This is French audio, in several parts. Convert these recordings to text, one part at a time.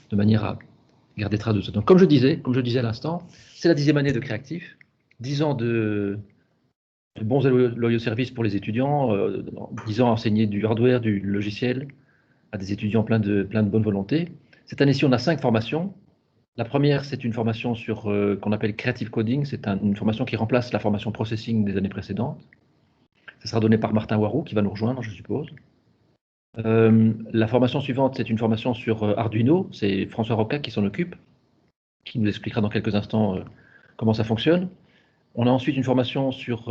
de manière à garder trace de ça. Donc, comme je disais à l'instant, c'est la 10e année de Créactif, 10 ans de bons et loyaux services pour les étudiants, 10 ans à enseigner du hardware, du logiciel à des étudiants plein de bonne volonté. Cette année-ci, on a 5 formations. La première, c'est une formation sur qu'on appelle Creative Coding. C'est une formation qui remplace la formation Processing des années précédentes. Ça sera donné par Martin Warou, qui va nous rejoindre, je suppose. La formation suivante, c'est une formation sur Arduino. C'est François Roca qui s'en occupe, qui nous expliquera dans quelques instants comment ça fonctionne. On a ensuite une formation sur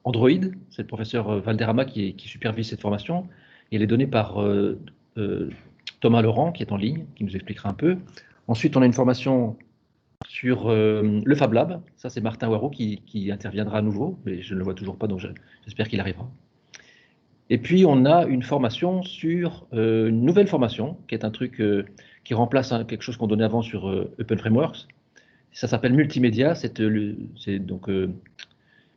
Android. C'est le professeur Valderrama qui supervise cette formation. Et elle est donnée par Thomas Laurent, qui est en ligne, qui nous expliquera un peu. Ensuite, on a une formation sur le Fab Lab. Ça, c'est Martin Warou qui interviendra à nouveau, mais je ne le vois toujours pas, donc j'espère qu'il arrivera. Et puis, on a une formation sur une nouvelle formation, qui est un truc qui remplace quelque chose qu'on donnait avant sur Open Frameworks. Ça s'appelle Multimédia. C'est donc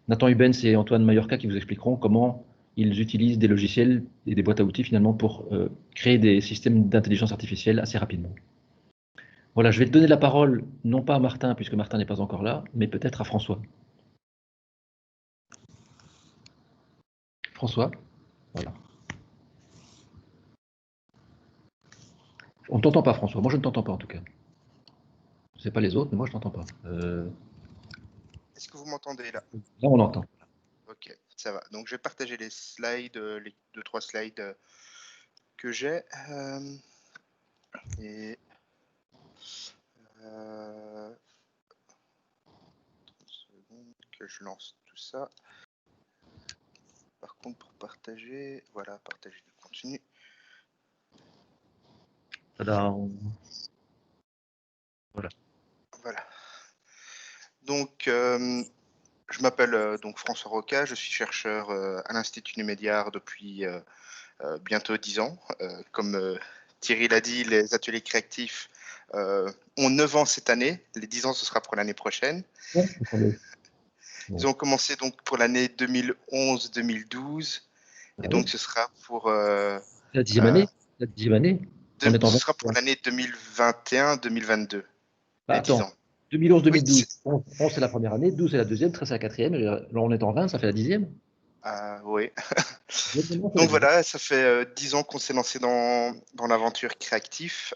Nathan Hubens et Antoine Mallorca qui vous expliqueront comment ils utilisent des logiciels et des boîtes à outils finalement pour créer des systèmes d'intelligence artificielle assez rapidement. Voilà, je vais te donner la parole, non pas à Martin, puisque Martin n'est pas encore là, mais peut-être à François. François, voilà. On ne t'entend pas, François. Moi, je ne t'entends pas, en tout cas. Je ne sais pas les autres, mais moi, je ne t'entends pas. Est-ce que vous m'entendez là? Là, on entend. Ok, ça va. Donc, je vais partager les slides, les 2-3 slides que j'ai. Et que je lance tout ça. Par contre, pour partager, voilà, partager du contenu. Voilà. Voilà. Donc, je m'appelle donc François Roca, je suis chercheur à l'Institut Numédiar depuis bientôt 10 ans. Comme Thierry l'a dit, les ateliers créatifs ont 9 ans cette année. Les 10 ans, ce sera pour l'année prochaine. Ouais, ils ont commencé donc pour l'année 2011-2012. Et donc, ce sera pour... la 10e année. La 10e année. Ce sera pour l'année 2021-2022. Les 10 ans. 2011-2012. 11, c'est la première année, 12 c'est la deuxième, 13 c'est la quatrième. Et là, on est en 20, ça fait la 10e. Oui. Donc voilà, ça fait 10 ans qu'on s'est lancé dans l'aventure créative.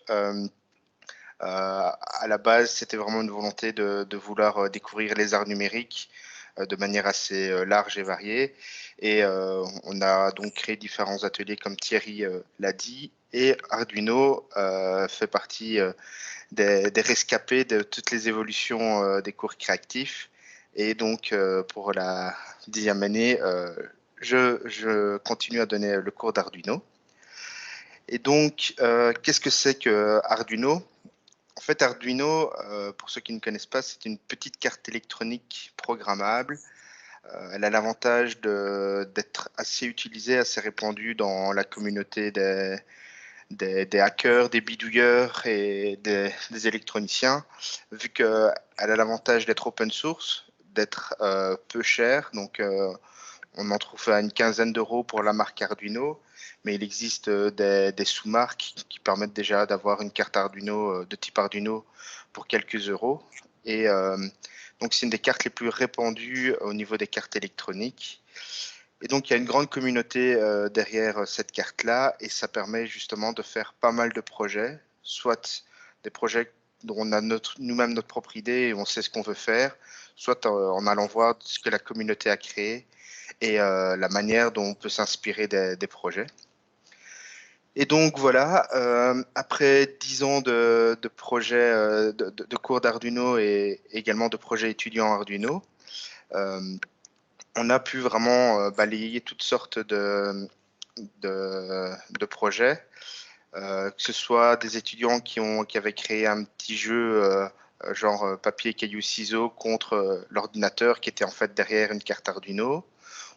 À la base, c'était vraiment une volonté de vouloir découvrir les arts numériques de manière assez large et variée. Et on a donc créé différents ateliers, comme Thierry l'a dit. Et Arduino fait partie des rescapés de toutes les évolutions des cours créatifs. Et donc, pour la 10e année, je continue à donner le cours d'Arduino. Et donc, qu'est-ce que c'est que Arduino? En fait, Arduino, pour ceux qui ne connaissent pas, c'est une petite carte électronique programmable. Elle a l'avantage d'être assez utilisée, assez répandue dans la communauté des hackers, des bidouilleurs et des électroniciens, vu qu'elle a l'avantage d'être open source, d'être peu chère. Donc, on en trouve à une quinzaine d'euros pour la marque Arduino, mais il existe des sous-marques qui permettent déjà d'avoir une carte Arduino de type Arduino pour quelques euros. Et donc, c'est une des cartes les plus répandues au niveau des cartes électroniques. Et donc, il y a une grande communauté derrière cette carte-là, et ça permet justement de faire pas mal de projets, soit des projets dont on a nous-mêmes notre propre idée et on sait ce qu'on veut faire, soit en allant voir ce que la communauté a créé et la manière dont on peut s'inspirer des projets. Et donc voilà, après 10 ans de projets, de cours d'Arduino et également de projets étudiants Arduino, on a pu vraiment balayer toutes sortes de projets, que ce soit des étudiants qui avaient créé un petit jeu genre papier, caillou, ciseaux contre l'ordinateur qui était en fait derrière une carte Arduino.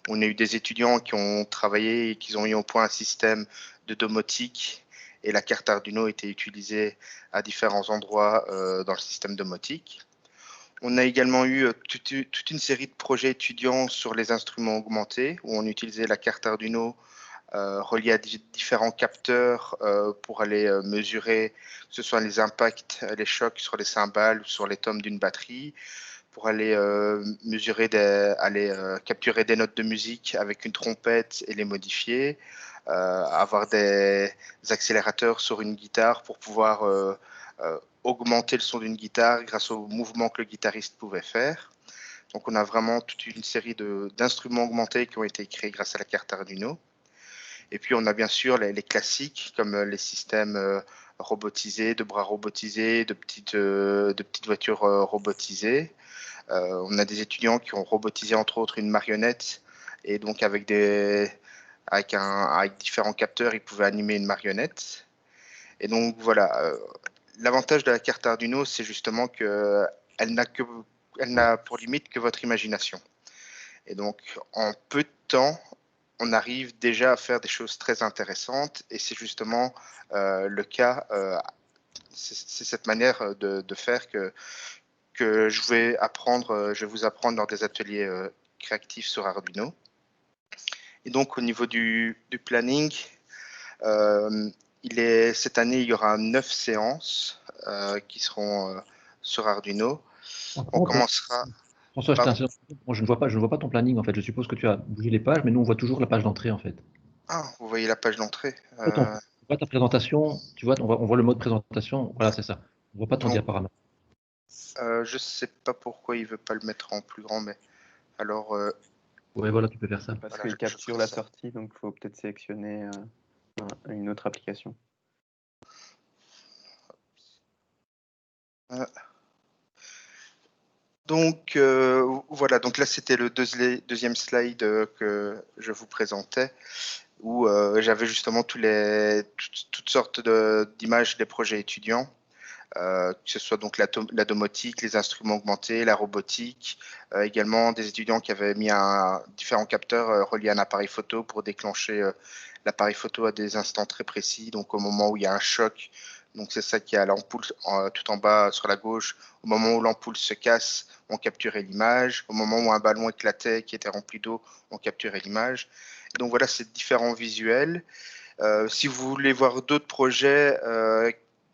On a eu des étudiants qui ont travaillé et qui ont mis au point un système de domotique et la carte Arduino était utilisée à différents endroits dans le système domotique. On a également eu toute une série de projets étudiants sur les instruments augmentés où on utilisait la carte Arduino reliés à différents capteurs pour aller mesurer, que ce soit les impacts, les chocs sur les cymbales ou sur les tomes d'une batterie, pour aller mesurer, capturer des notes de musique avec une trompette et les modifier, avoir des accélérateurs sur une guitare pour pouvoir augmenter le son d'une guitare grâce aux mouvements que le guitariste pouvait faire. Donc on a vraiment toute une série d'instruments augmentés qui ont été créés grâce à la carte Arduino. Et puis on a bien sûr les classiques comme les systèmes robotisés, de bras robotisés, de petites voitures robotisées. On a des étudiants qui ont robotisé entre autres une marionnette et donc avec différents capteurs, ils pouvaient animer une marionnette. Et donc voilà, l'avantage de la carte Arduino, c'est justement qu'elle n'a pour limite que votre imagination. Et donc en peu de temps, on arrive déjà à faire des choses très intéressantes et c'est justement le cas, c'est cette manière de faire que je vais vous apprendre lors des ateliers créatifs sur Arduino. Et donc au niveau du planning, cette année il y aura 9 séances qui seront sur Arduino. On commencera. François, moi, je ne vois pas ton planning en fait. Je suppose que tu as bougé les pages, mais nous on voit toujours la page d'entrée en fait. Ah, vous voyez la page d'entrée. On voit ta présentation, tu vois, on voit le mode présentation. Voilà, c'est ça. On voit pas ton diaporama. Je sais pas pourquoi il veut pas le mettre en plus grand, mais alors. Oui, voilà, tu peux faire ça. Parce qu'il capture la sortie, donc il faut peut-être sélectionner une autre application. Donc voilà, donc là c'était le deuxième slide que je vous présentais, où j'avais justement toutes sortes d'images des projets étudiants, que ce soit donc la domotique, les instruments augmentés, la robotique, également des étudiants qui avaient mis différents capteurs reliés à un appareil photo pour déclencher l'appareil photo à des instants très précis, donc au moment où il y a un choc. Donc c'est ça qui a l'ampoule tout en bas sur la gauche. Au moment où l'ampoule se casse, on capturait l'image. Au moment où un ballon éclatait qui était rempli d'eau, on capturait l'image. Donc voilà, c'est différents visuels. Si vous voulez voir d'autres projets,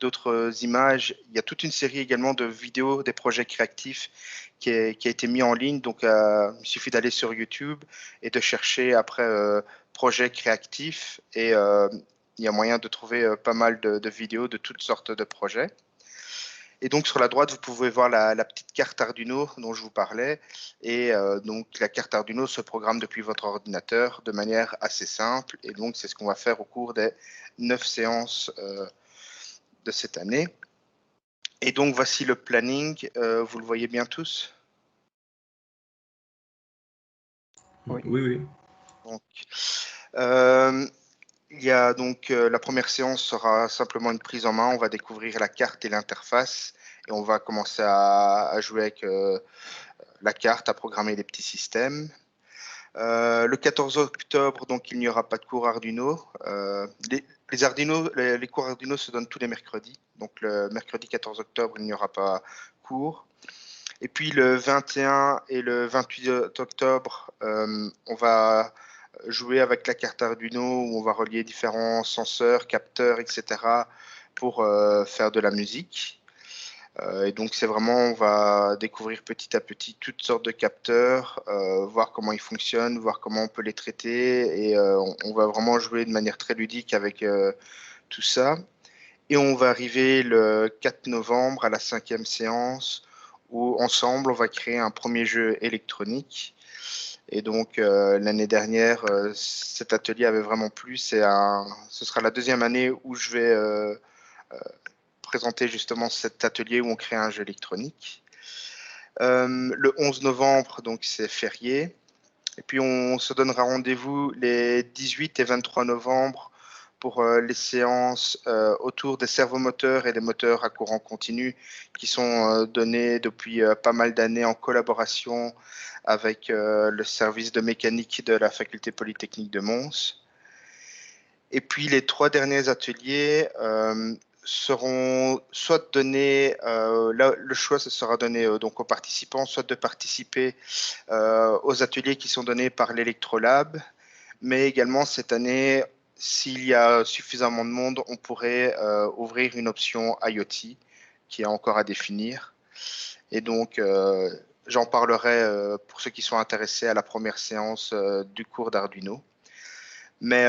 d'autres images, il y a toute une série également de vidéos des projets créatifs qui a été mis en ligne. Donc il suffit d'aller sur YouTube et de chercher après projets créatifs et il y a moyen de trouver pas mal de vidéos de toutes sortes de projets. Et donc sur la droite, vous pouvez voir la petite carte Arduino dont je vous parlais. Et donc la carte Arduino se programme depuis votre ordinateur de manière assez simple. Et donc c'est ce qu'on va faire au cours des 9 séances de cette année. Et donc voici le planning. Vous le voyez bien tous? Oui. Donc, il y a donc la première séance sera simplement une prise en main. On va découvrir la carte et l'interface et on va commencer à jouer avec la carte, à programmer des petits systèmes. Le 14 octobre, donc il n'y aura pas de cours Arduino. Les cours Arduino se donnent tous les mercredis. Donc le mercredi 14 octobre, il n'y aura pas cours. Et puis le 21 et le 28 octobre, on va jouer avec la carte Arduino où on va relier différents senseurs, capteurs, etc. pour faire de la musique. Et donc c'est vraiment, on va découvrir petit à petit toutes sortes de capteurs, voir comment ils fonctionnent, voir comment on peut les traiter et on va vraiment jouer de manière très ludique avec tout ça. Et on va arriver le 4 novembre à la 5e séance où ensemble on va créer un premier jeu électronique. Et donc l'année dernière, cet atelier avait vraiment plu. Ce sera la deuxième année où je vais présenter justement cet atelier où on crée un jeu électronique. Le 11 novembre, donc c'est férié. Et puis on se donnera rendez-vous les 18 et 23 novembre pour les séances autour des servomoteurs et des moteurs à courant continu qui sont donnés depuis pas mal d'années en collaboration avec le service de mécanique de la faculté polytechnique de Mons. Et puis les 3 derniers ateliers seront soit donnés, le choix ce sera donné donc aux participants, soit de participer aux ateliers qui sont donnés par l'Electrolab, mais également cette année s'il y a suffisamment de monde, on pourrait ouvrir une option IoT qui est encore à définir. Et donc, j'en parlerai pour ceux qui sont intéressés à la première séance du cours d'Arduino. Mais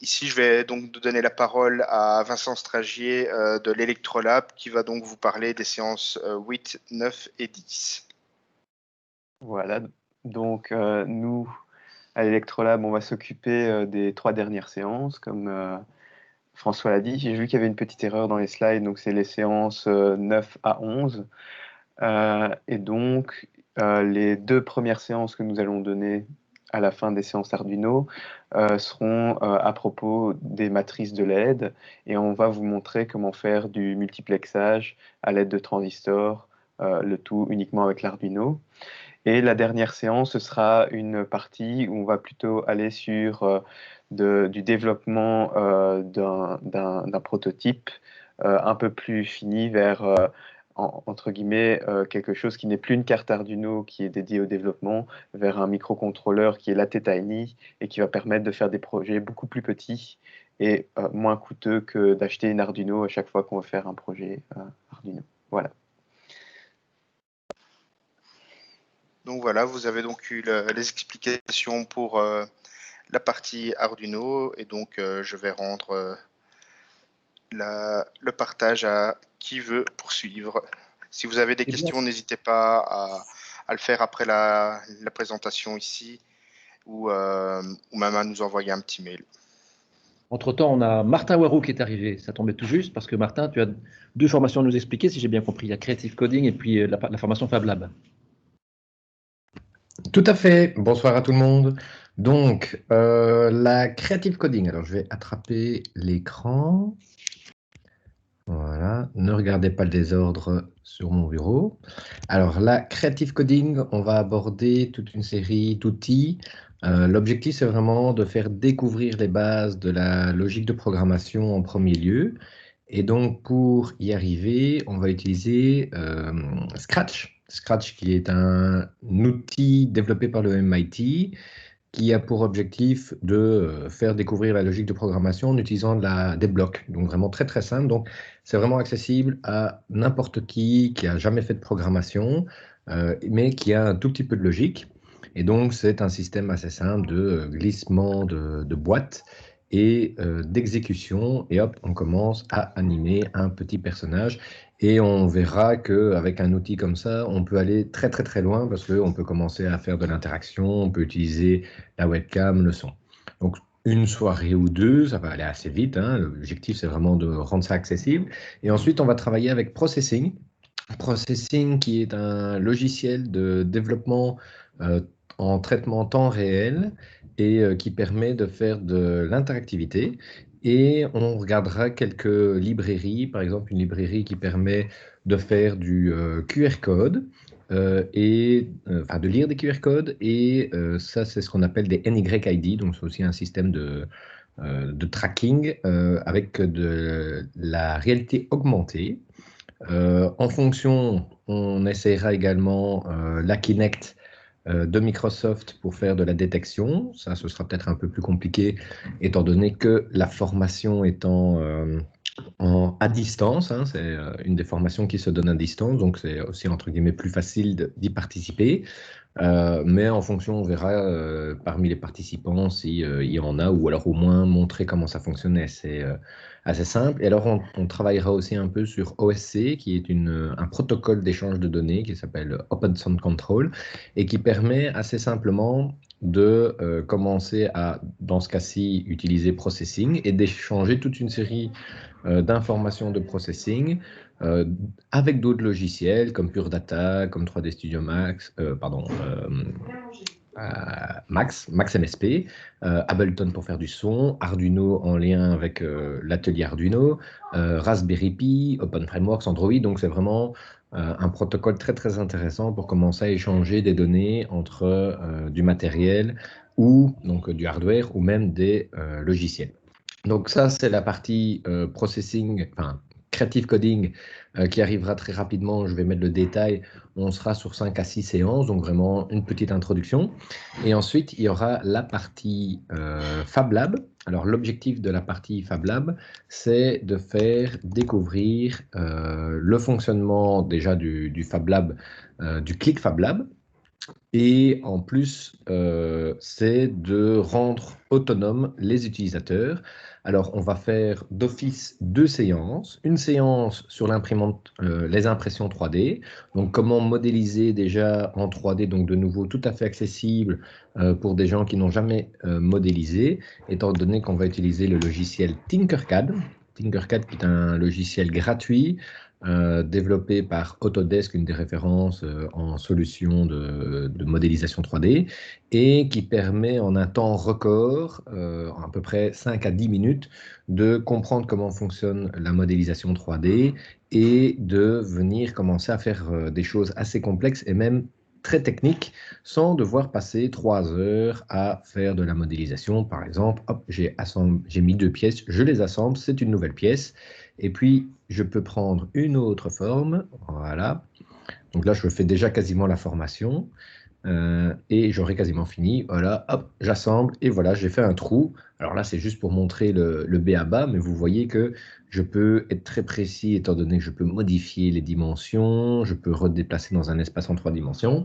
ici, je vais donc donner la parole à Vincent Stragier de l'Electrolab qui va donc vous parler des séances 8, 9 et 10. Voilà, donc nous, à l'Electrolab, on va s'occuper des 3 dernières séances, comme François l'a dit. J'ai vu qu'il y avait une petite erreur dans les slides, donc c'est les séances 9 à 11. Et donc, les 2 premières séances que nous allons donner à la fin des séances Arduino seront à propos des matrices de LED, et on va vous montrer comment faire du multiplexage à l'aide de transistors, le tout uniquement avec l'Arduino. Et la dernière séance, ce sera une partie où on va plutôt aller sur du développement d'un prototype un peu plus fini vers, entre guillemets, quelque chose qui n'est plus une carte Arduino qui est dédiée au développement, vers un microcontrôleur qui est LaTeTiny et qui va permettre de faire des projets beaucoup plus petits et moins coûteux que d'acheter une Arduino à chaque fois qu'on veut faire un projet Arduino. Voilà. Donc voilà, vous avez donc eu les explications pour la partie Arduino et donc je vais rendre le partage à qui veut poursuivre. Si vous avez des questions, n'hésitez pas à le faire après la présentation ici ou même à nous envoyer un petit mail. Entre-temps, on a Martin Warou qui est arrivé. Ça tombait tout juste parce que Martin, tu as 2 formations à nous expliquer, si j'ai bien compris. Il y a Creative Coding et puis la formation Fab Lab. Tout à fait. Bonsoir à tout le monde. Donc, la Creative Coding. Alors, je vais attraper l'écran. Voilà. Ne regardez pas le désordre sur mon bureau. Alors, la Creative Coding, on va aborder toute une série d'outils. L'objectif, c'est vraiment de faire découvrir les bases de la logique de programmation en premier lieu. Et donc, pour y arriver, on va utiliser Scratch. Scratch, qui est un outil développé par le MIT, qui a pour objectif de faire découvrir la logique de programmation en utilisant des blocs. Donc, vraiment très, très simple. Donc, c'est vraiment accessible à n'importe qui a jamais fait de programmation, mais qui a un tout petit peu de logique. Et donc, c'est un système assez simple de glissement de boîtes et d'exécution. Et hop, on commence à animer un petit personnage. Et on verra qu'avec un outil comme ça, on peut aller très très très loin parce qu'on peut commencer à faire de l'interaction, on peut utiliser la webcam, le son. Donc, une soirée ou 2, ça va aller assez vite. Hein. L'objectif, c'est vraiment de rendre ça accessible. Et ensuite, on va travailler avec Processing. Processing, qui est un logiciel de développement en traitement temps réel et qui permet de faire de l'interactivité. Et on regardera quelques librairies, par exemple une librairie qui permet de faire du QR code, enfin de lire des QR codes, et ça c'est ce qu'on appelle des NYID, donc c'est aussi un système de tracking avec de la réalité augmentée. En fonction, on essaiera également la Kinect de Microsoft pour faire de la détection. Ça, ce sera peut-être un peu plus compliqué, étant donné que la formation étant à distance, hein, c'est une des formations qui se donne à distance, donc c'est aussi entre guillemets plus facile d'y participer. Mais en fonction, on verra parmi les participants s'il y en a, ou alors au moins montrer comment ça fonctionnait. C'est assez simple. Et alors, on travaillera aussi un peu sur OSC, qui est un protocole d'échange de données qui s'appelle Open Sound Control et qui permet assez simplement de commencer à, dans ce cas-ci, utiliser Processing et d'échanger toute une série d'informations de processing avec d'autres logiciels comme Pure Data, comme 3D Studio Max, Max MSP, Ableton pour faire du son, Arduino en lien avec l'atelier Arduino, Raspberry Pi, Open Frameworks, Android. Donc c'est vraiment un protocole très très intéressant pour commencer à échanger des données entre du matériel ou donc du hardware ou même des logiciels. Donc ça, c'est la partie processing, enfin Creative Coding qui arrivera très rapidement. Je vais mettre le détail. On sera sur 5 à 6 séances, donc vraiment une petite introduction. Et ensuite, il y aura la partie Fab Lab. Alors, l'objectif de la partie Fab Lab, c'est de faire découvrir le fonctionnement déjà du Fab Lab, du Click Fab Lab. Et en plus, c'est de rendre autonomes les utilisateurs. Alors, on va faire d'office 2 séances. Une séance sur l'imprimante, les impressions 3D. Donc, comment modéliser déjà en 3D, donc de nouveau tout à fait accessible pour des gens qui n'ont jamais modélisé, étant donné qu'on va utiliser le logiciel Tinkercad. Tinkercad qui est un logiciel gratuit développé par Autodesk, une des références en solutions de modélisation 3D, et qui permet en un temps record, à peu près 5 à 10 minutes, de comprendre comment fonctionne la modélisation 3D et de venir commencer à faire des choses assez complexes et même très techniques, sans devoir passer 3 heures à faire de la modélisation. Par exemple, hop, j'ai mis 2 pièces, je les assemble, c'est une nouvelle pièce. Et puis, je peux prendre une autre forme, voilà. Donc là, je fais déjà quasiment la formation et j'aurai quasiment fini. Voilà, hop, j'assemble et voilà, j'ai fait un trou. Alors là, c'est juste pour montrer le b.a-ba, mais vous voyez que je peux être très précis étant donné que je peux modifier les dimensions, je peux redéplacer dans un espace en 3 dimensions.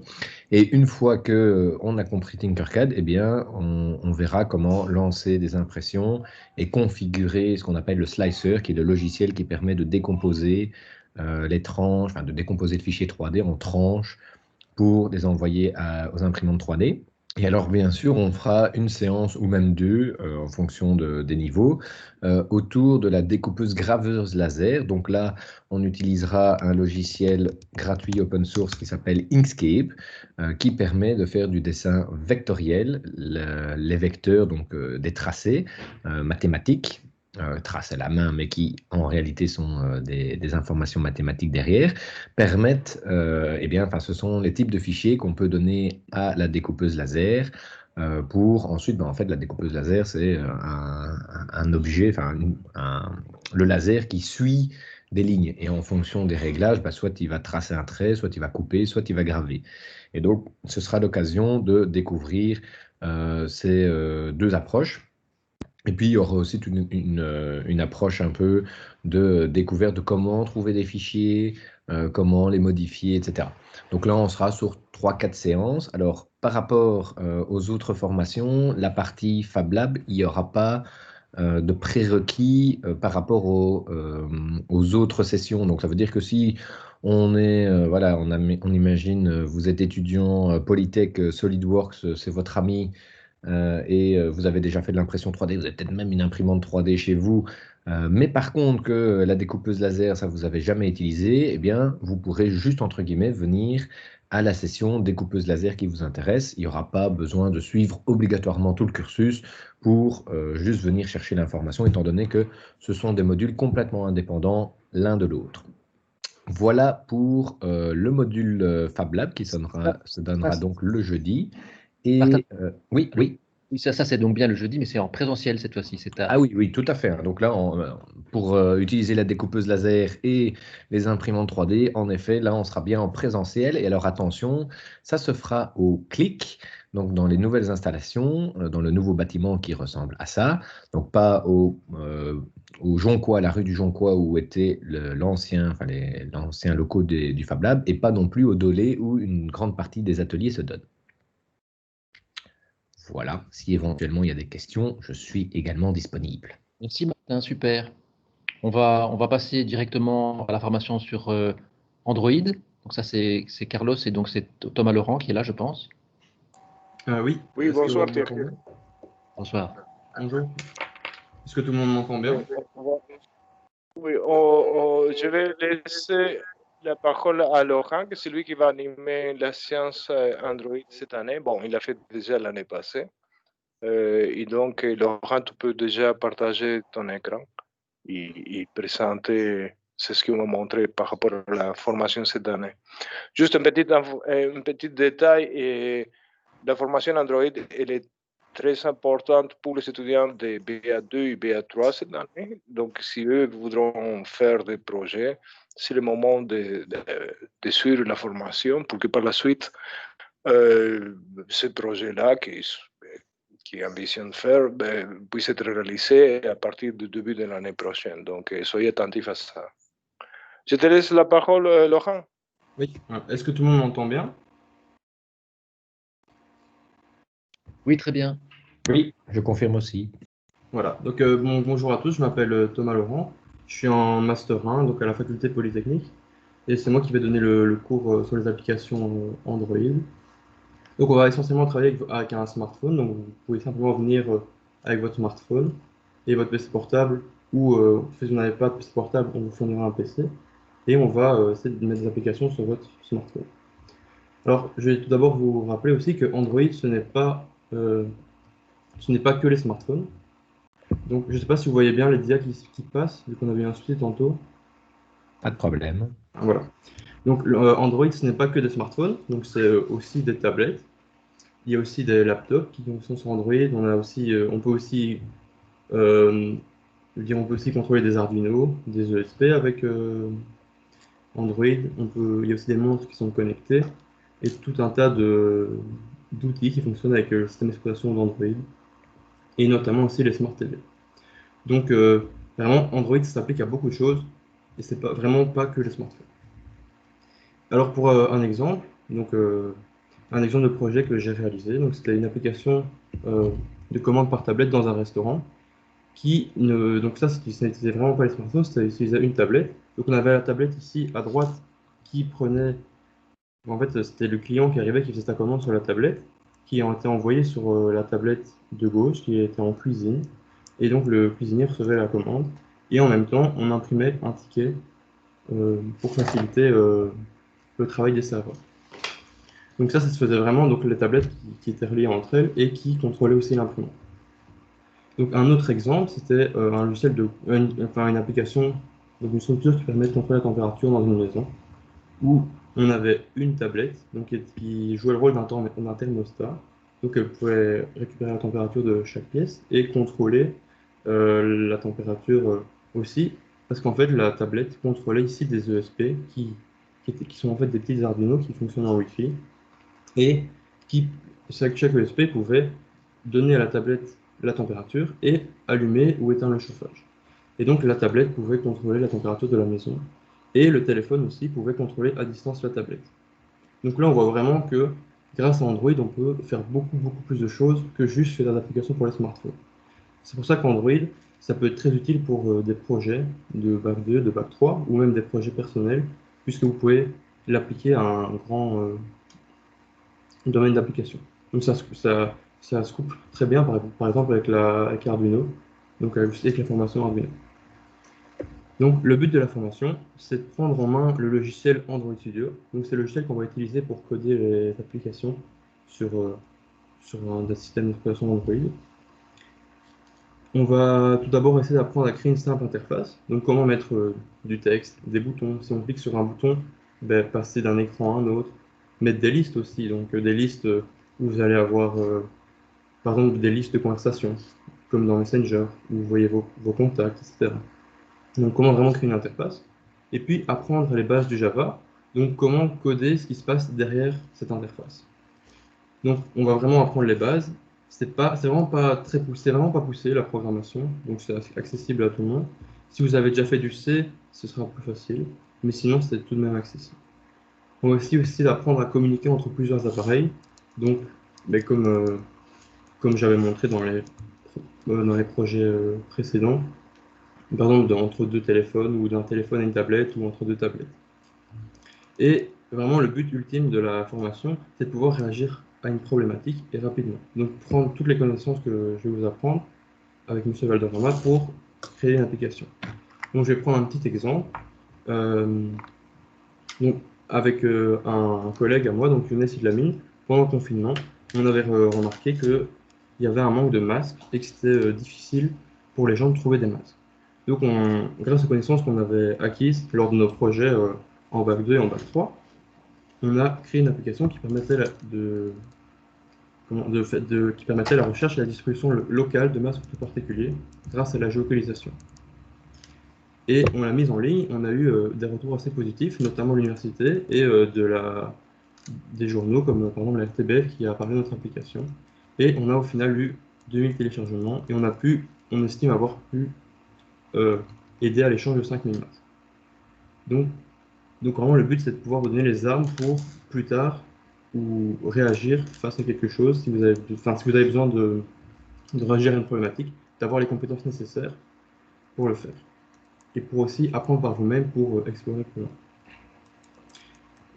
Et une fois qu'on a compris Tinkercad, eh bien, on verra comment lancer des impressions et configurer ce qu'on appelle le slicer, qui est le logiciel qui permet de décomposer les tranches, enfin de décomposer le fichier 3D en tranches pour les envoyer aux imprimantes 3D. Et alors, bien sûr, on fera une séance ou même 2, en fonction des niveaux, autour de la découpeuse graveuse laser. Donc là, on utilisera un logiciel gratuit open source qui s'appelle Inkscape, qui permet de faire du dessin vectoriel, les vecteurs, donc des tracés mathématiques, traces à la main, mais qui en réalité sont des informations mathématiques derrière, permettent, eh bien, enfin, ce sont les types de fichiers qu'on peut donner à la découpeuse laser pour ensuite, ben, en fait, la découpeuse laser, c'est un objet, enfin, le laser qui suit des lignes. Et en fonction des réglages, ben, soit il va tracer un trait, soit il va couper, soit il va graver. Et donc, ce sera l'occasion de découvrir ces 2 approches. Et puis, il y aura aussi une approche un peu de découverte de comment trouver des fichiers, comment les modifier, etc. Donc là, on sera sur 3-4 séances. Alors, par rapport aux autres formations, la partie Fab Lab, il n'y aura pas de prérequis par rapport aux autres sessions. Donc, ça veut dire que si on est, voilà, on imagine, vous êtes étudiant Polytech, SolidWorks, c'est votre ami, et vous avez déjà fait de l'impression 3D, vous avez peut-être même une imprimante 3D chez vous, mais par contre que la découpeuse laser, ça vous avez jamais utilisé, eh bien, vous pourrez juste, entre guillemets, venir à la session découpeuse laser qui vous intéresse. Il n'y aura pas besoin de suivre obligatoirement tout le cursus pour juste venir chercher l'information, étant donné que ce sont des modules complètement indépendants l'un de l'autre. Voilà pour le module Fab Lab qui se donnera donc le jeudi. Et oui. Oui, ça c'est donc bien le jeudi, mais c'est en présentiel cette fois-ci. Ah oui, tout à fait. Donc là, pour utiliser la découpeuse laser et les imprimantes 3D, en effet, là, on sera bien en présentiel. Et alors, attention, ça se fera au clic, donc dans les nouvelles installations, dans le nouveau bâtiment qui ressemble à ça. Donc pas au Jonquois, la rue du Jonquois où était l'ancien locaux du Fab Lab, et pas non plus au Dolé où une grande partie des ateliers se donne. Voilà, si éventuellement il y a des questions, je suis également disponible. Merci Martin, super. On va passer directement à la formation sur Android. Donc ça c'est Carlos et donc c'est Thomas Laurent qui est là, je pense. Oui. Oui, bonsoir Thierry. Bonsoir. Bonjour. Est-ce que tout le monde m'entend bien? Oui, je vais laisser la parole à Laurent, que c'est lui qui va animer la séance Android cette année. Bon, il l'a fait déjà l'année passée. Et donc, Laurent, tu peux déjà partager ton écran et présenter ce qu'on m'a montré par rapport à la formation cette année. Juste un petit détail, la formation Android, elle est très importante pour les étudiants de BA2 et BA3 cette année. Donc, si eux voudront faire des projets, c'est le moment de suivre la formation pour que par la suite, ce projet-là qui ambitionne faire puisse être réalisé à partir du début de l'année prochaine. Donc, soyez attentifs à ça. Je te laisse la parole, Laurent. Oui. Est-ce que tout le monde m'entend bien? Oui, très bien. Oui, je confirme aussi. Voilà. Donc, bonjour à tous, je m'appelle Thomas Laurent. Je suis en Master 1, donc à la faculté Polytechnique. Et c'est moi qui vais donner le cours sur les applications Android. Donc, on va essentiellement travailler avec un smartphone. Donc, vous pouvez simplement venir avec votre smartphone et votre PC portable. Ou si vous n'avez pas de PC portable, on vous fournira un PC. Et on va essayer de mettre des applications sur votre smartphone. Alors, je vais tout d'abord vous rappeler aussi que Android, ce n'est pas que les smartphones. Donc, je ne sais pas si vous voyez bien les dias qui passent, vu qu'on avait un souci tantôt. Pas de problème. Voilà. Donc, Android, ce n'est pas que des smartphones, donc c'est aussi des tablettes. Il y a aussi des laptops qui sont sur Android. On peut aussi contrôler des Arduino, des ESP avec Android. Il y a aussi des montres qui sont connectées et tout un tas d'outils qui fonctionnent avec le système d'exploitation d'Android et notamment aussi les Smart TV. Donc, vraiment, Android s'applique à beaucoup de choses et c'est vraiment pas que les smartphones. Alors, pour un exemple, un exemple de projet que j'ai réalisé, donc c'était une application de commande par tablette dans un restaurant donc ça, c'était vraiment pas les smartphones, c'était utiliser une tablette. Donc, on avait la tablette ici à droite qui prenait. En fait, c'était le client qui arrivait, qui faisait sa commande sur la tablette, qui a été envoyé sur la tablette de gauche, qui était en cuisine. Et donc, le cuisinier recevait la commande. Et en même temps, on imprimait un ticket pour faciliter le travail des serveurs. Donc ça se faisait vraiment, donc les tablettes qui étaient reliées entre elles et qui contrôlaient aussi l'imprimante. Donc un autre exemple, c'était un logiciel une application, donc une structure qui permet de contrôler la température dans une maison, où on avait une tablette donc, qui jouait le rôle d'un thermostat. Donc elle pouvait récupérer la température de chaque pièce et contrôler la température aussi, parce qu'en fait la tablette contrôlait ici des ESP qui sont en fait des petits Arduino qui fonctionnent en Wi-Fi et chaque ESP pouvait donner à la tablette la température et allumer ou éteindre le chauffage. Et donc la tablette pouvait contrôler la température de la maison et le téléphone aussi pouvait contrôler à distance la tablette. Donc là on voit vraiment que grâce à Android on peut faire beaucoup plus de choses que juste faire des applications pour les smartphones. C'est pour ça qu'Android ça peut être très utile pour des projets de Bac 2, de Bac 3 ou même des projets personnels puisque vous pouvez l'appliquer à un grand domaine d'application. Donc ça se couple très bien par exemple avec Arduino, donc avec la formation Arduino. Donc le but de la formation, c'est de prendre en main le logiciel Android Studio. Donc c'est le logiciel qu'on va utiliser pour coder les applications sur un système d'exploitation Android. On va tout d'abord essayer d'apprendre à créer une simple interface. Donc comment mettre du texte, des boutons. Si on clique sur un bouton, passer d'un écran à un autre. Mettre des listes aussi, donc des listes où vous allez avoir par exemple des listes de conversations, comme dans Messenger, où vous voyez vos contacts, etc. Donc comment vraiment créer une interface. Et puis apprendre les bases du Java, donc comment coder ce qui se passe derrière cette interface. Donc on va vraiment apprendre les bases. C'est vraiment pas très poussé, c'est vraiment pas poussé la programmation, donc c'est accessible à tout le monde. Si vous avez déjà fait du C, ce sera plus facile, mais sinon c'est tout de même accessible. On va aussi apprendre à communiquer entre plusieurs appareils, donc comme j'avais montré dans les projets précédents, par exemple entre deux téléphones ou d'un téléphone à une tablette ou entre deux tablettes. Et vraiment le but ultime de la formation, c'est de pouvoir réagir à une problématique et rapidement. Donc prendre toutes les connaissances que je vais vous apprendre avec M. Valderrama pour créer une application. Donc je vais prendre un petit exemple. Donc, avec un collègue à moi, donc Younes Idlamine, pendant le confinement, on avait remarqué qu'il y avait un manque de masques et que c'était difficile pour les gens de trouver des masques. Donc, grâce aux connaissances qu'on avait acquises lors de nos projets en Bac 2 et en Bac 3, on a créé une application qui permettait qui permettait la recherche et la distribution locale de masques particuliers grâce à la géolocalisation. Et on l'a mise en ligne, on a eu des retours assez positifs, notamment l'université et des journaux comme par exemple la RTBF qui a parlé de notre application. Et on a au final eu 2000 téléchargements et on estime avoir pu aider à l'échange de 5000 masques. Donc vraiment le but c'est de pouvoir vous donner les armes pour plus tard ou réagir face à quelque chose si vous avez besoin de réagir à une problématique, d'avoir les compétences nécessaires pour le faire. Et pour aussi apprendre par vous-même pour explorer plus loin.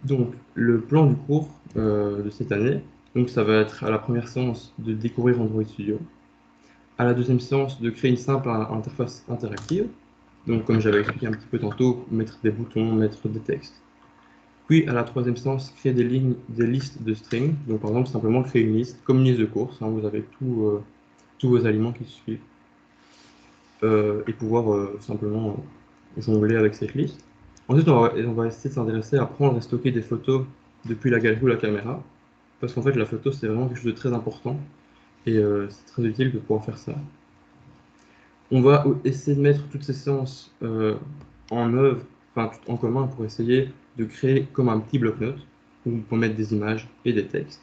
Donc, le plan du cours de cette année, donc ça va être à la première séance de découvrir Android Studio, à la deuxième séance de créer une simple interface interactive, donc comme j'avais expliqué un petit peu tantôt, mettre des boutons, mettre des textes. Puis à la troisième séance, créer des listes de strings, donc par exemple simplement créer une liste, comme une liste de courses, hein, vous avez tous vos aliments qui suivent, et pouvoir simplement jongler avec cette liste. Ensuite, on va essayer de s'intéresser à prendre et stocker des photos depuis la galerie ou la caméra, parce qu'en fait, la photo, c'est vraiment quelque chose de très important, et c'est très utile de pouvoir faire ça. On va essayer de mettre toutes ces séances en œuvre, enfin en commun, pour essayer de créer comme un petit bloc-notes, où vous pouvez mettre des images et des textes,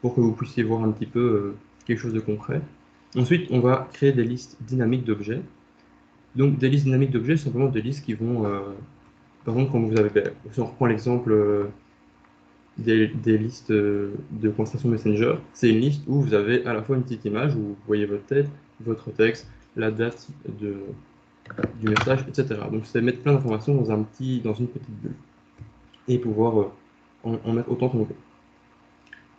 pour que vous puissiez voir un petit peu quelque chose de concret. Ensuite, on va créer des listes dynamiques d'objets. Donc, des listes dynamiques d'objets, c'est simplement des listes qui vont, par exemple, quand vous avez, si on reprend l'exemple des listes de conversation Messenger, c'est une liste où vous avez à la fois une petite image où vous voyez votre tête, votre texte, la date du message, etc. Donc, c'est mettre plein d'informations dans une petite bulle et pouvoir en mettre autant qu'on veut.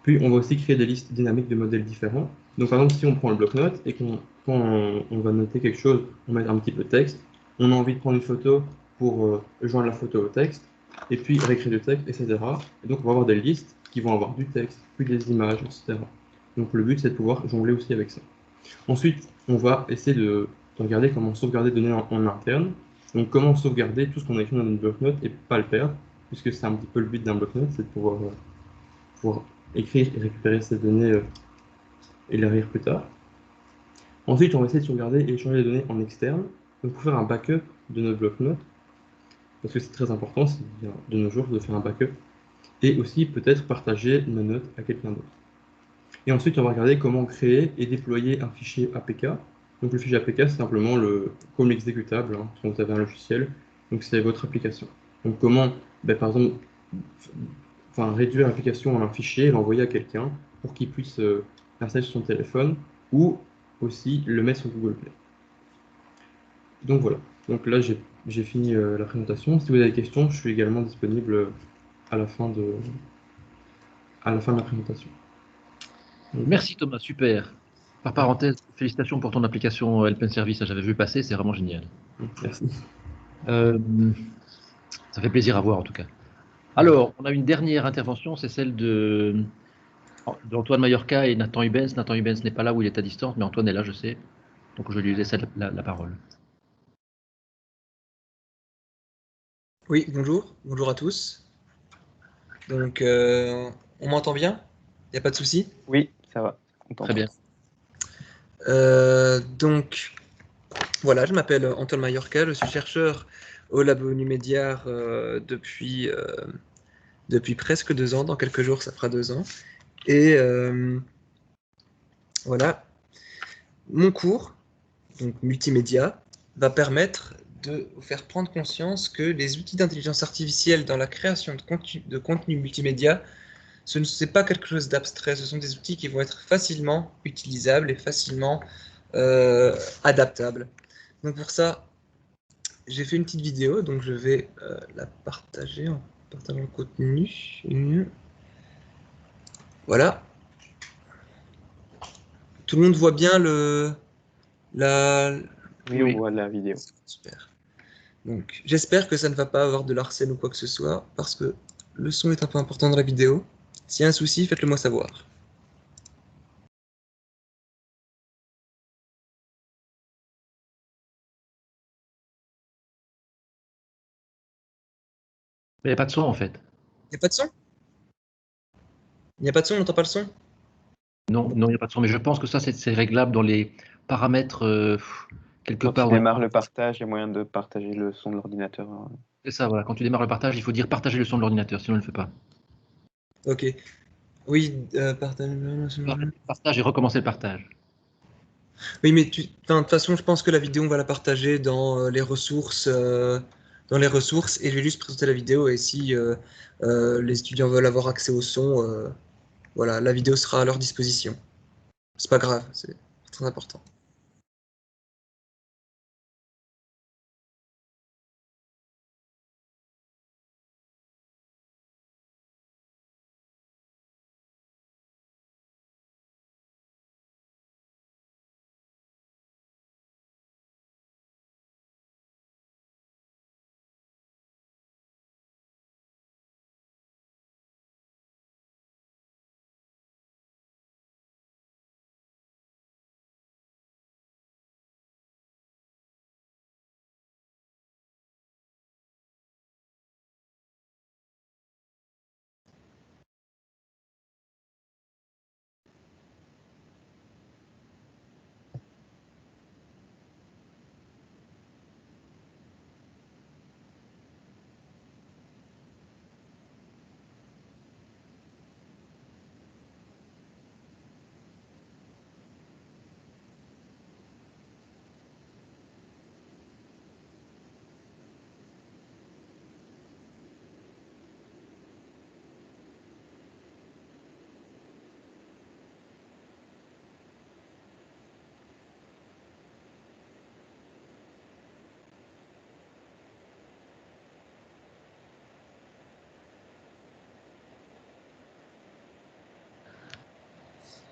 Puis, on va aussi créer des listes dynamiques de modèles différents. Donc, par exemple, si on prend le bloc-notes et quand on va noter quelque chose, on met un petit peu de texte, on a envie de prendre une photo pour joindre la photo au texte, et puis réécrire du texte, etc. Et donc, on va avoir des listes qui vont avoir du texte, puis des images, etc. Donc, le but, c'est de pouvoir jongler aussi avec ça. Ensuite, on va essayer de regarder comment sauvegarder des données en interne. Donc, comment sauvegarder tout ce qu'on a écrit dans une bloc-notes et pas le perdre, puisque c'est un petit peu le but d'un bloc-notes, c'est de pouvoir écrire et récupérer ces données et les relire plus tard. Ensuite, on va essayer de sauvegarder et échanger les données en externe, donc pour faire un backup de notre bloc-notes, parce que c'est très important de nos jours de faire un backup, et aussi peut-être partager nos notes à quelqu'un d'autre. Et ensuite, on va regarder comment créer et déployer un fichier APK. Donc le fichier APK, c'est simplement comme l'exécutable, hein, quand vous avez un logiciel, donc c'est votre application. Donc comment, par exemple, réduire l'application en un fichier et l'envoyer à quelqu'un pour qu'il puisse l'installer sur son téléphone ou aussi le mettre sur Google Play. Donc voilà, donc là j'ai fini la présentation. Si vous avez des questions, je suis également disponible à la fin de la présentation. Donc, Merci Thomas, super. Par parenthèse, félicitations pour ton application Help and Service, j'avais vu passer, c'est vraiment génial. merci. Ça fait plaisir à voir en tout cas. Alors, on a une dernière intervention, c'est celle d'Antoine Mallorca et Nathan Hubens. Nathan Hubens n'est pas là où il est à distance, mais Antoine est là, je sais. Donc je lui laisse la parole. Oui, bonjour à tous. Donc, on m'entend bien? Il n'y a pas de souci? Oui, ça va. Très bien. Donc, voilà, je m'appelle Antoine Mallorca, je suis chercheur au Labo Numédiar depuis presque 2 ans. Dans quelques jours, ça fera 2 ans. Et voilà, mon cours, donc multimédia, va permettre de vous faire prendre conscience que les outils d'intelligence artificielle dans la création de contenu multimédia, ce n'est pas quelque chose d'abstrait, ce sont des outils qui vont être facilement utilisables et facilement adaptables. Donc pour ça, j'ai fait une petite vidéo, donc je vais la partager en partageant le contenu. Voilà. Tout le monde voit bien Oui, on voit la vidéo. Super. Donc, j'espère que ça ne va pas avoir de larcène ou quoi que ce soit, parce que le son est un peu important dans la vidéo. S'il y a un souci, faites-le moi savoir. Mais il n'y a pas de son en fait. Il n'y a pas de son? Il n'y a pas de son, on n'entend pas le son? Non, non, il n'y a pas de son, mais je pense que ça, c'est réglable dans les paramètres quelque Quand part. tu démarres le partage, il y a moyen de partager le son de l'ordinateur. C'est ça, voilà. Quand tu démarres le partage, il faut dire partager le son de l'ordinateur, sinon on ne le fait pas. Ok. Oui, partage. Partage et recommencer le partage. Oui, mais enfin, de toute façon, je pense que la vidéo, on va la partager dans les ressources. Et je vais juste présenter la vidéo. Et si les étudiants veulent avoir accès au son, voilà, la vidéo sera à leur disposition. C'est pas grave, c'est très important.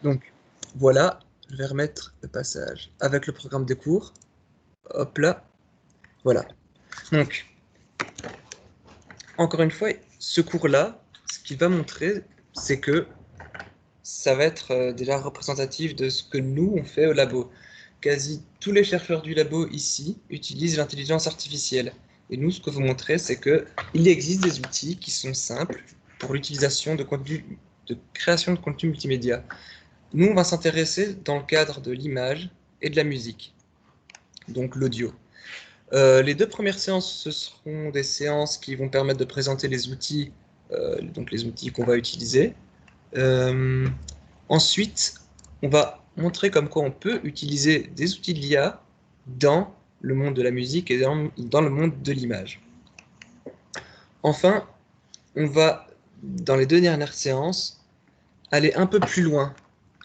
Donc, voilà, je vais remettre le passage avec le programme de cours. Hop là, voilà. Donc, encore une fois, ce cours-là, ce qu'il va montrer, c'est que ça va être déjà représentatif de ce que nous, on fait au labo. Quasi tous les chercheurs du labo ici utilisent l'intelligence artificielle. Et nous, ce que vous montrez, c'est qu'il existe des outils qui sont simples pour l'utilisation de contenu, de création de contenu multimédia. Nous, on va s'intéresser dans le cadre de l'image et de la musique, donc l'audio. Les deux premières séances, ce seront des séances qui vont permettre de présenter les outils, donc les outils qu'on va utiliser. Ensuite, on va montrer comme quoi on peut utiliser des outils de l'IA dans le monde de la musique et dans le monde de l'image. Enfin, on va, dans les deux dernières séances, aller un peu plus loin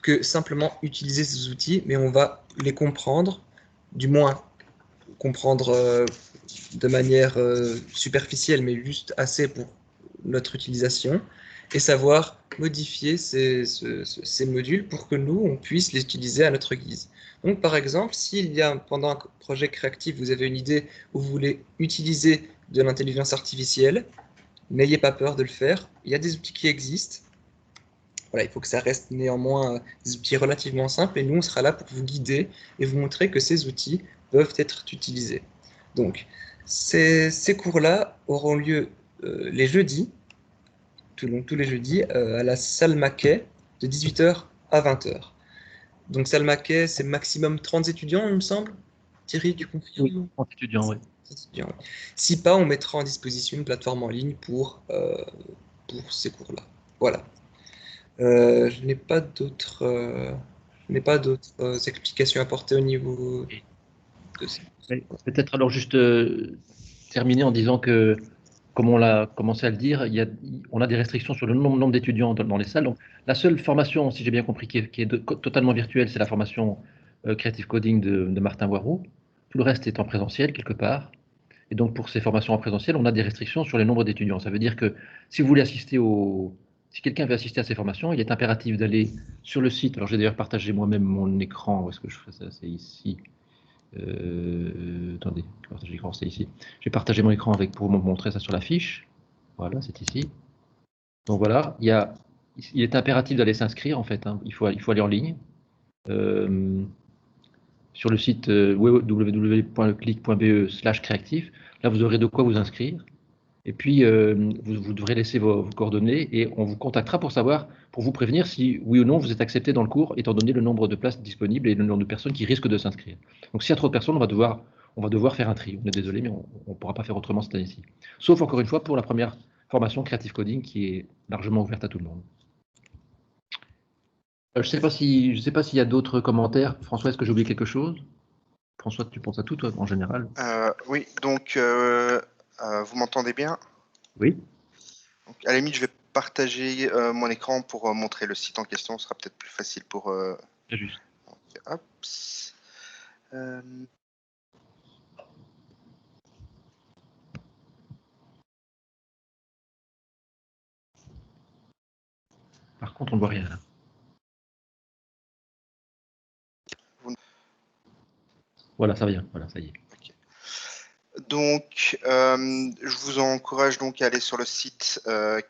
que simplement utiliser ces outils, mais on va les comprendre, du moins comprendre de manière superficielle, mais juste assez pour notre utilisation, et savoir modifier ces modules pour que nous, on puisse les utiliser à notre guise. Donc, par exemple, s'il y a, pendant un projet créatif, vous avez une idée où vous voulez utiliser de l'intelligence artificielle, n'ayez pas peur de le faire. Il y a des outils qui existent. Voilà, il faut que ça reste néanmoins des outils relativement simples, et nous, on sera là pour vous guider et vous montrer que ces outils peuvent être utilisés. Donc, ces cours-là auront lieu les jeudis, tous les jeudis, à la salle Maquet, de 18h à 20h. Donc, salle Maquet, c'est maximum 30 étudiants, il me semble. Thierry, tu confirmes? Oui, 30 étudiants, oui. Étudiants, oui. Si pas, on mettra en disposition une plateforme en ligne pour ces cours-là. Voilà. Je n'ai pas d'autres explications à apporter au niveau de ça. Peut-être alors juste terminer en disant que, comme on l'a commencé à le dire, on a des restrictions sur le nombre d'étudiants dans les salles. Donc, la seule formation, si j'ai bien compris, qui est totalement virtuelle, c'est la formation Creative Coding de Martin Boiroux. Tout le reste est en présentiel quelque part. Et donc, pour ces formations en présentiel, on a des restrictions sur le nombre d'étudiants. Ça veut dire que si vous voulez si quelqu'un veut assister à ces formations, il est impératif d'aller sur le site. Alors, j'ai d'ailleurs partagé moi-même mon écran. Où est-ce que je fais ça? C'est ici. Attendez, partager l'écran, c'est ici. J'ai partagé mon écran pour vous montrer ça sur la fiche. Voilà, c'est ici. Donc voilà, il est impératif d'aller s'inscrire en fait. Hein. Il faut aller en ligne. Sur le site www.leclic.be/creatif. Là, vous aurez de quoi vous inscrire. Et puis, vous devrez laisser vos coordonnées et on vous contactera pour vous prévenir si oui ou non vous êtes accepté dans le cours, étant donné le nombre de places disponibles et le nombre de personnes qui risquent de s'inscrire. Donc, s'il y a trop de personnes, on va devoir faire un tri. On est désolé, mais on ne pourra pas faire autrement cette année-ci. Sauf, encore une fois, pour la première formation Creative Coding qui est largement ouverte à tout le monde. Je ne sais pas s'il y a d'autres commentaires. François, est-ce que j'ai oublié quelque chose? François, tu penses à tout, toi, en général? Oui, donc vous m'entendez bien? Oui. Donc, à la limite, je vais partager mon écran pour montrer le site en question. Ce sera peut-être plus facile pour... C'est juste. Hop. Par contre, on ne voit rien là. Voilà, ça vient. Voilà, ça y est. Donc, je vous encourage donc à aller sur le site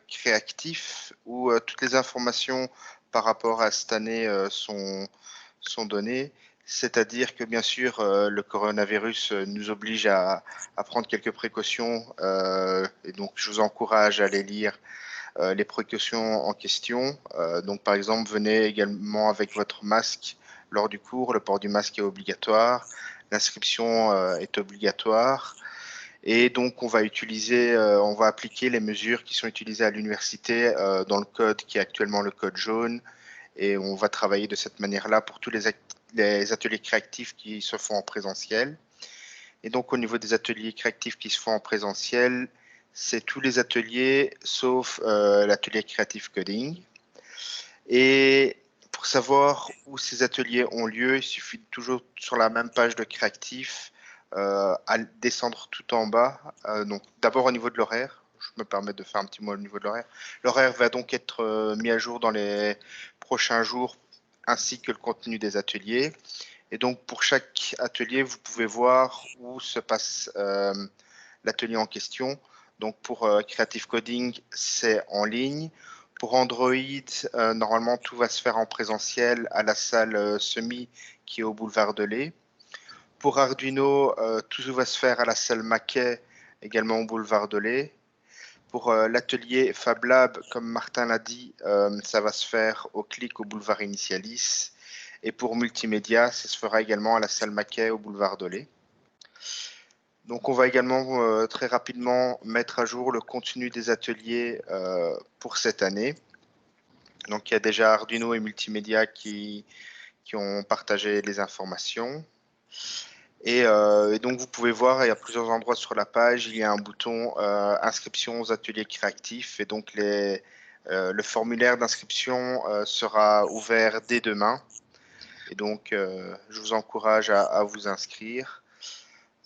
Créactif où toutes les informations par rapport à cette année sont données. C'est-à-dire que bien sûr, le coronavirus nous oblige à prendre quelques précautions et donc je vous encourage à aller lire les précautions en question. Donc par exemple, venez également avec votre masque lors du cours. Le port du masque est obligatoire. L'inscription est obligatoire. Et donc, on va appliquer les mesures qui sont utilisées à l'université dans le code qui est actuellement le code jaune. Et on va travailler de cette manière-là pour tous les ateliers créatifs qui se font en présentiel. Et donc, au niveau des ateliers créatifs qui se font en présentiel, c'est tous les ateliers sauf l'atelier Creative Coding. Et pour savoir où ces ateliers ont lieu, il suffit toujours sur la même page de Créatif à descendre tout en bas. Donc d'abord au niveau de l'horaire, je me permets de faire un petit mot au niveau de l'horaire. L'horaire va donc être mis à jour dans les prochains jours, ainsi que le contenu des ateliers. Et donc pour chaque atelier, vous pouvez voir où se passe l'atelier en question. Donc pour Creative Coding, c'est en ligne. Pour Android, normalement, tout va se faire en présentiel à la salle Semi qui est au boulevard de Lay. Pour Arduino, tout va se faire à la salle Maquet, également au boulevard de Lay. Pour l'atelier Fab Lab, comme Martin l'a dit, ça va se faire au Clic au boulevard Initialis. Et pour Multimédia, ça se fera également à la salle Maquet au boulevard de Lay. Donc, on va également très rapidement mettre à jour le contenu des ateliers pour cette année. Donc, il y a déjà Arduino et Multimédia qui ont partagé les informations. Et donc, vous pouvez voir, il y a plusieurs endroits sur la page, il y a un bouton inscription aux ateliers créatifs. Et donc, le formulaire d'inscription sera ouvert dès demain. Et donc, je vous encourage à vous inscrire.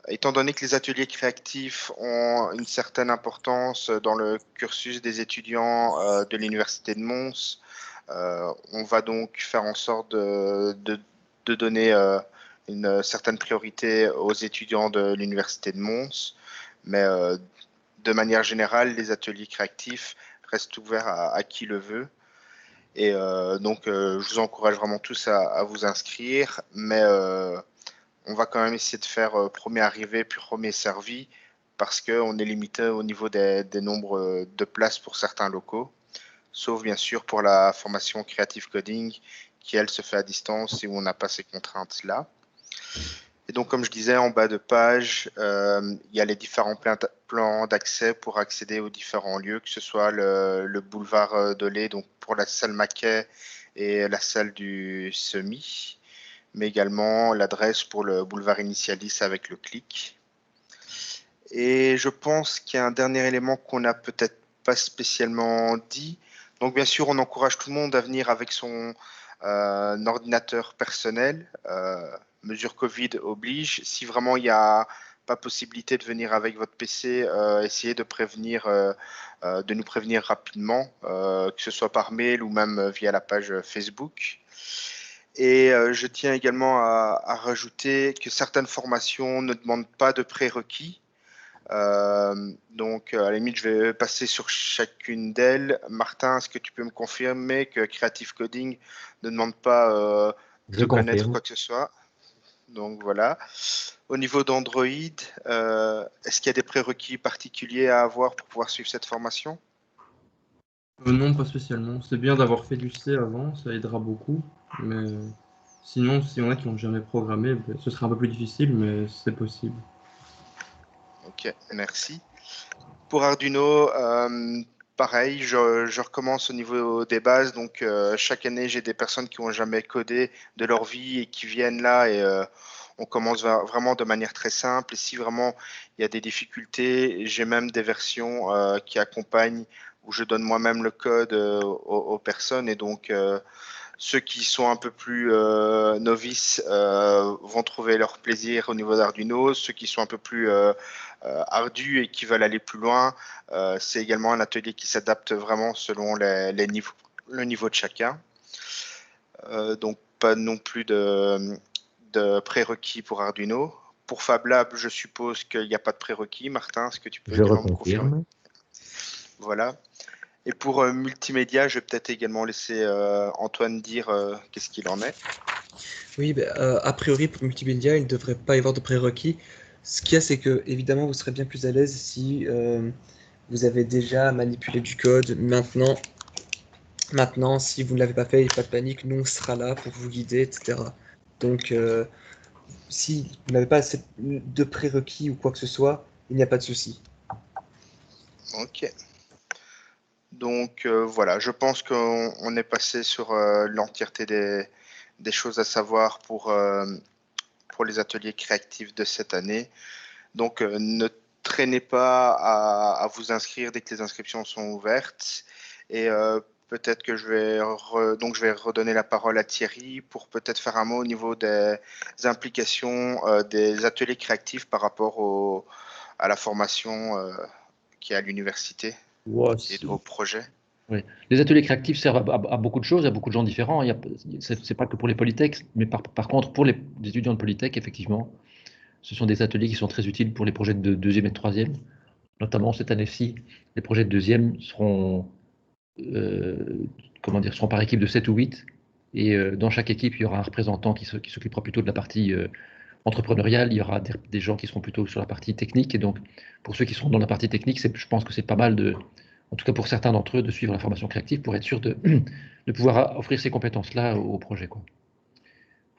Étant donné que les ateliers créatifs ont une certaine importance dans le cursus des étudiants de l'Université de Mons, on va donc faire en sorte de donner une certaine priorité aux étudiants de l'Université de Mons. Mais de manière générale, les ateliers créatifs restent ouverts à qui le veut. Et donc, je vous encourage vraiment tous à vous inscrire. Mais on va quand même essayer de faire premier arrivé puis premier servi parce qu'on est limité au niveau des nombres de places pour certains locaux, sauf bien sûr pour la formation Creative Coding qui, elle, se fait à distance et où on n'a pas ces contraintes-là. Et donc, comme je disais, en bas de page, il y a les différents plans d'accès pour accéder aux différents lieux, que ce soit le boulevard de Lay, donc pour la salle Maquet et la salle du Semi, mais également l'adresse pour le boulevard Initialis avec le clic. Et je pense qu'il y a un dernier élément qu'on n'a peut-être pas spécialement dit. Donc bien sûr, on encourage tout le monde à venir avec son ordinateur personnel. Mesure Covid oblige. Si vraiment il n'y a pas possibilité de venir avec votre PC, essayez de nous prévenir rapidement, que ce soit par mail ou même via la page Facebook. Et je tiens également à rajouter que certaines formations ne demandent pas de prérequis. Donc, à la limite, je vais passer sur chacune d'elles. Martin, est-ce que tu peux me confirmer que Creative Coding ne demande pas de connaître quoi que ce soit? Donc voilà. Au niveau d'Android, est-ce qu'il y a des prérequis particuliers à avoir pour pouvoir suivre cette formation? Non, pas spécialement. C'est bien d'avoir fait du C avant, ça aidera beaucoup. Mais sinon, s'il y en a qui n'ont jamais programmé, ben, ce sera un peu plus difficile, mais c'est possible. Ok, merci. Pour Arduino, pareil, je recommence au niveau des bases. Donc, chaque année, j'ai des personnes qui n'ont jamais codé de leur vie et qui viennent là et on commence vraiment de manière très simple. Et si vraiment il y a des difficultés, j'ai même des versions qui accompagnent où je donne moi-même le code aux personnes. Et donc, ceux qui sont un peu plus novices vont trouver leur plaisir au niveau d'Arduino. Ceux qui sont un peu plus ardus et qui veulent aller plus loin, c'est également un atelier qui s'adapte vraiment selon les niveaux, le niveau de chacun. Donc pas non plus de prérequis pour Arduino. Pour Fab Lab, je suppose qu'il n'y a pas de prérequis. Martin, est-ce que tu peux Je également me confirmer? reconfirme. Voilà. Et pour multimédia, je vais peut-être également laisser Antoine dire qu'est-ce qu'il en est. Oui, ben, a priori, pour multimédia, il ne devrait pas y avoir de prérequis. Ce qu'il y a, c'est que, évidemment, vous serez bien plus à l'aise si vous avez déjà manipulé du code. Maintenant, si vous ne l'avez pas fait, pas de panique, nous, on sera là pour vous guider, etc. Donc, si vous n'avez pas de prérequis ou quoi que ce soit, il n'y a pas de souci. Ok. Donc voilà, je pense qu'on est passé sur l'entièreté des choses à savoir pour les ateliers créatifs de cette année. Donc ne traînez pas à vous inscrire dès que les inscriptions sont ouvertes. Et peut-être que je vais redonner la parole à Thierry pour peut-être faire un mot au niveau des implications des ateliers créatifs par rapport à la formation qui est à l'université Ouais, et de vos projets. oui. Les ateliers créatifs servent à beaucoup de choses, à beaucoup de gens différents. C'est pas que pour les polytechs, mais par contre, pour les étudiants de polytech, effectivement, ce sont des ateliers qui sont très utiles pour les projets de deuxième et de troisième. Notamment cette année-ci, les projets de deuxième seront, seront par équipe de 7 ou 8. Et dans chaque équipe, il y aura un représentant qui s'occupera plutôt de la partie entrepreneuriale. Il y aura des gens qui seront plutôt sur la partie technique. Et donc, pour ceux qui seront dans la partie technique, je pense que c'est pas mal en tout cas pour certains d'entre eux, de suivre la formation créative pour être sûr de pouvoir offrir ces compétences-là au projet, quoi.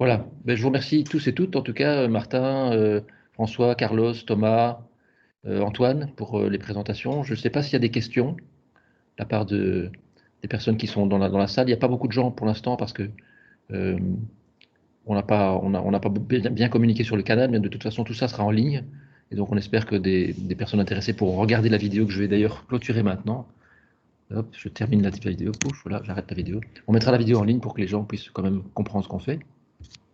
Voilà. Ben, je vous remercie tous et toutes, en tout cas, Martin, François, Carlos, Thomas, Antoine, pour les présentations. Je ne sais pas s'il y a des questions de la part des personnes qui sont dans la salle. Il n'y a pas beaucoup de gens pour l'instant parce que euh, on n'a pas bien communiqué sur le canal, mais de toute façon, tout ça sera en ligne. Et donc, on espère que des personnes intéressées pourront regarder la vidéo que je vais d'ailleurs clôturer maintenant. Hop, je termine la vidéo. Pouf, voilà, j'arrête la vidéo. On mettra la vidéo en ligne pour que les gens puissent quand même comprendre ce qu'on fait.